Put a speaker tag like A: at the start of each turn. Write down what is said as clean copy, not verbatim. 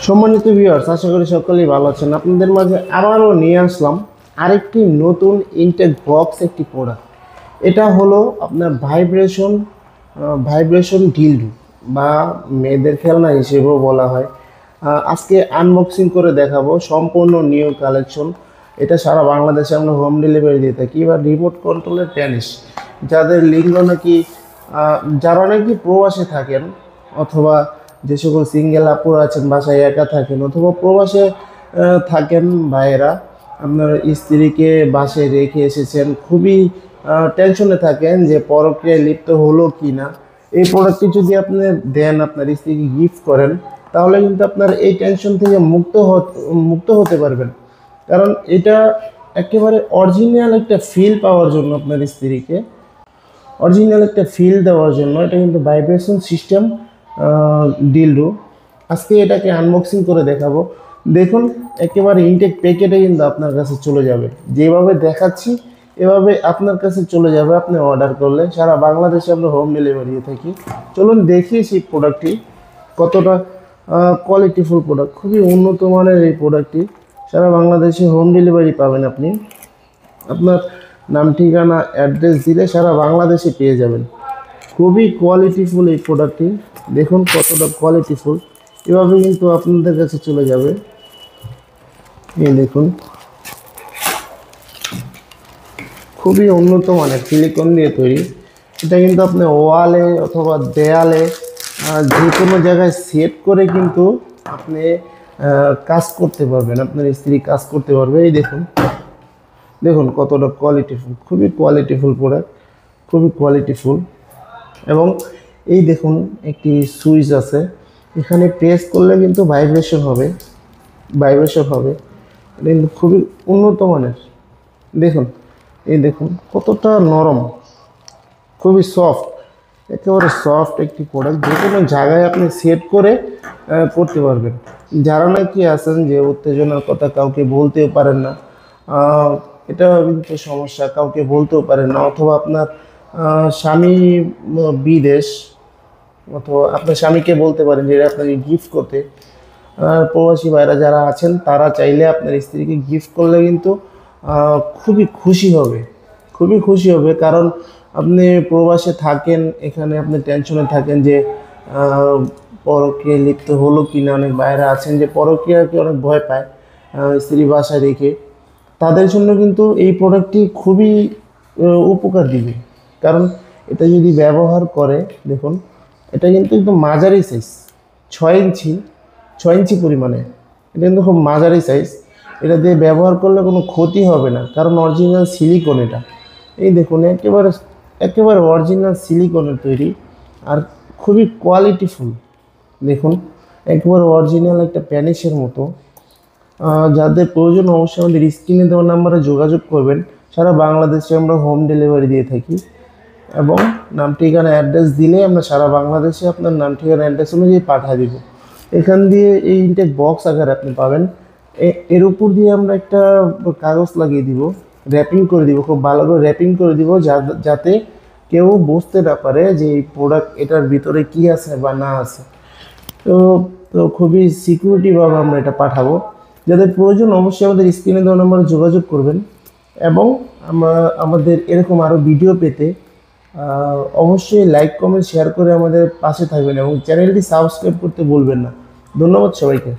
A: সম্মানিত ভিউয়ার্স, আশা করি সকলেই ভালো আছেন। আপনাদের মাঝে আবারও নিয়ে আসলাম আরেকটি নতুন ইনটেক বক্স একটি প্রোডাক্ট। এটা হলো আপনার ভাইব্রেশন ডিলডো বা মেয়েদের খেলনা হিসেবেও বলা হয়। আজকে আনবক্সিং করে দেখাবো সম্পূর্ণ নিউ কালেকশন। এটা সারা বাংলাদেশে আমরা হোম ডেলিভারি দিয়ে থাকি বা রিমোট কন্ট্রোলের টেনিস, যাদের লিঙ্গ নাকি যারা নাকি প্রবাসে থাকেন অথবা যে সকল সিঙ্গেল আপুরা আছেন বাসায় একা থাকেন অথবা প্রবাসে থাকেন ভাইয়েরা, আপনার স্ত্রীকে বাসায় রেখে এসেছেন, খুবই টেনশনে থাকেন যে পরক্রিয়ায় লিপ্ত হলো কি না। এই প্রোডাক্টটি যদি আপনি দেন, আপনার স্ত্রীকে গিফট করেন, তাহলে কিন্তু আপনার এই টেনশন থেকে মুক্ত হতে পারবেন। কারণ এটা একেবারে অরিজিনাল একটা ফিল পাওয়ার জন্য, আপনার স্ত্রীকে অরিজিনাল একটা ফিল দেওয়ার জন্য এটা কিন্তু ভাইব্রেশন সিস্টেম ডিলডো। আজকে এটাকে আনবক্সিং করে দেখাবো। দেখুন, একেবারে ইনটেক প্যাকেটে কিন্তু আপনার কাছে চলে যাবে। যেভাবে দেখাচ্ছি এভাবে আপনার কাছে চলে যাবে আপনি অর্ডার করলে। সারা বাংলাদেশে আমরা হোম ডেলিভারি দিয়ে থাকি। চলুন দেখি সেই প্রোডাক্টটি কতটা কোয়ালিটিফুল প্রোডাক্ট। খুবই উন্নত মানের এই প্রোডাক্টটি। সারা বাংলাদেশে হোম ডেলিভারি পাবেন আপনি। আপনার নাম ঠিকানা অ্যাড্রেস দিলে সারা বাংলাদেশে পেয়ে যাবেন। খুবই কোয়ালিটিফুল এই প্রোডাক্টটি। দেখুন কতটা কোয়ালিটিফুল। এভাবে কিন্তু আপনাদের কাছে চলে যাবে। এই দেখুন, খুবই উন্নত মানের সিলিকন দিয়ে তৈরি। এটা কিন্তু আপনি ওয়ালে অথবা দেয়ালে যে কোনো জায়গায় সেট করে কিন্তু আপনি কাজ করতে পারবেন, আপনার স্ত্রী কাজ করতে পারবে। এই দেখুন, দেখুন কতটা কোয়ালিটিফুল, খুবই কোয়ালিটিফুল প্রোডাক্ট, খুবই কোয়ালিটিফুল। এবং এই দেখুন একটি সুইচ আছে, এখানে প্রেস করলে কিন্তু ভাইব্রেশন হবে। এটা কিন্তু খুবই উন্নত মানের। দেখুন, এই দেখুন কতটা নরম, খুবই সফট, একেবারে সফট একটি প্রোডাক্ট। যে কোনো জায়গায় আপনি সেট করে করতে পারবেন। যারা নাকি আছেন যে উত্তেজনার কথা কাউকে বলতেও পারেন না, এটা কিন্তু সমস্যা, কাউকে বলতেও পারেন না, অথবা আপনার স্বামী বিদেশ, অথবা আপনার স্বামীকে বলতে পারেন যে আপনাকে গিফট করতে। প্রবাসী ভাইরা যারা আছেন তারা চাইলে আপনার স্ত্রীকে গিফট করলে কিন্তু খুবই খুশি হবে, খুবই খুশি হবে। কারণ আপনি প্রবাসে থাকেন, এখানে আপনি টেনশনে থাকেন যে পরকীয়ায় লিপ্ত হলো কি না। অনেক ভাইরা আছেন যে পরকীয়াকে অনেক ভয় পায় স্ত্রী বাসায় রেখে। তাদের জন্য কিন্তু এই প্রোডাক্টটি খুবই উপকার দিবে। কারণ এটা যদি ব্যবহার করে, দেখুন এটা কিন্তু একদম মাঝারি সাইজ, 6 ইঞ্চি পরিমাণে। এটা কিন্তু খুব মাঝারি সাইজ। এটা দিয়ে ব্যবহার করলে কোনো ক্ষতি হবে না, কারণ অরিজিনাল সিলিকন এটা। এই দেখুন, একেবারে অরিজিনাল সিলিকনের তৈরি আর খুবই কোয়ালিটিফুল। দেখুন, একেবারে অরিজিনাল একটা প্যানিসের মতো। যাদের প্রয়োজন অবশ্যই আমাদের স্ক্রিনে দেওয়া নাম্বারে যোগাযোগ করবেন। সারা বাংলাদেশে আমরা হোম ডেলিভারি দিয়ে থাকি এবং নাম ঠিকানা অ্যাড্রেস দিলে আমরা সারা বাংলাদেশে আপনার নাম ঠিকানা অ্যাড্রেস অনুযায়ী পাঠিয়ে দিব। এখান দিয়ে এই ইনটেক বক্স আকারে আপনি পাবেন। এর উপর দিয়ে আমরা একটা কাগজ লাগিয়ে দিব, র্যাপিং করে দিব, খুব ভালো করে র্যাপিং করে দিব, যাতে কেউ বুঝতে না পারে যে এই প্রোডাক্ট এটার ভিতরে কি আছে বা না আছে। তো তো খুবই সিকিউরিটিভাবে আমরা এটা পাঠাবো। যাদের প্রয়োজন অবশ্যই আমাদের স্ক্রিনে দেওয়া নম্বরে যোগাযোগ করবেন। এবং আমাদের এরকম আরও ভিডিও পেতে অবশ্যই লাইক কমেন্ট শেয়ার করে আমাদের পাশে থাকবেন এবং চ্যানেলটি সাবস্ক্রাইব করতে ভুলবেন না। ধন্যবাদ সবাইকে।